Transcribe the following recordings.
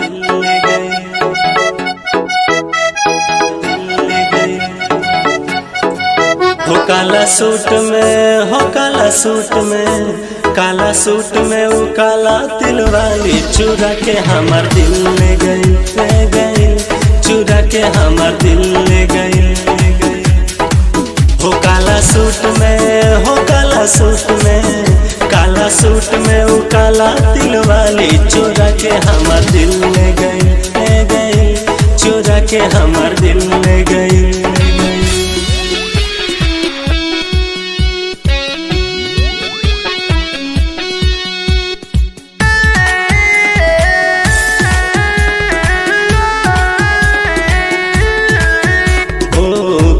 दिल ले गई। हो काला सूट में, हो काला सूट में, काला सूट में वो काला तिल वाली चुरा के हमार दिल ले गई, ले गई, चुरा के हमार दिल ले गई, ले गई। हो काला सूट में, हो काला सूट में, काला सूट में वो काला तिल वाली चुरा के हमार दिल ले गई, ले गई, चुरा के हमार दिल ले गई, ले गई।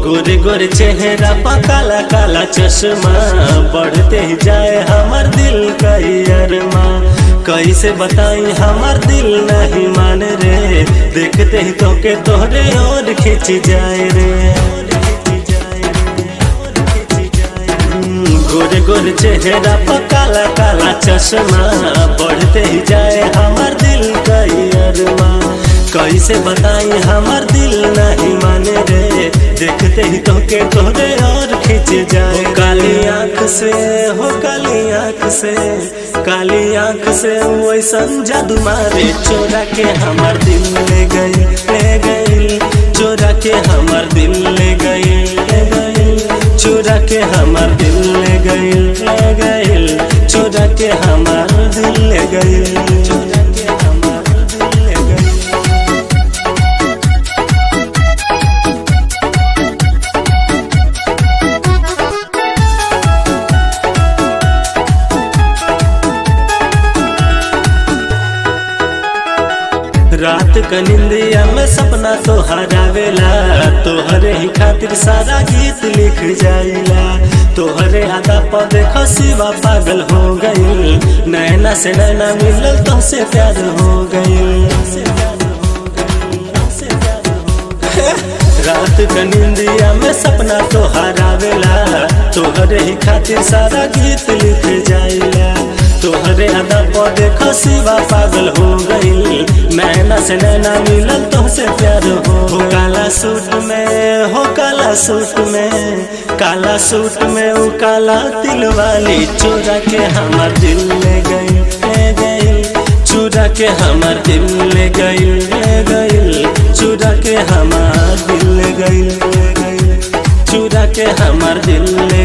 गोरे गोरे चेहरा पर काला काला चश्मा, बढ़ते ही जाए हमार दिल का अरमा। कैसे बताई हमार दिल नहीं माने रे, देखते ही तो के तोहरे और खिंच जाए रे। गोरे गोरे चेहरा पर काला काला चश्मा, बढ़ते ही जाए हमार दिल का अरमा। कैसे बताई हमार दिल नहीं माने रे, देखते ही तो के तोहरे और खिंच जाए। हो काली आँख से, हो काली आँख से, काली आँख से वैसन जादू मारे, चोरा के हमार दिल ले गई, ले गई, चोरा के हमार दिल ले गई, ले गई, चोरा के हमार दिल ले गई, ले गई, चोरा के हमार दिल ले गई, चोरा के हमार दिल ले गई। रात का निंदिया में सपना तोहर आवेला, तोहरे ही खातिर सारा गीत लिख जाइला। तोहरे आदा पर देखो शिवा पागल हो गई, नैना से नैना मिलल तो से प्यार हो गई। रात का निंदिया में सपना तोहर आवेला, तोहरे ही खातिर सारा गीत लिख जाइला। तोहरे अदा पर देखो शिवा पागल हो गई, नैना से नैना मिलल तो से प्यार हो। काला सूट में, हो काला सूट में, काला सूट में वो काला तिल वाली चुरा के हमार दिल ले गई, ले गई, चुरा के हमार दिल ले गई, ले गई, चुरा के हमार दिल ले गई, ले गई, चुरा के हमार दिल ले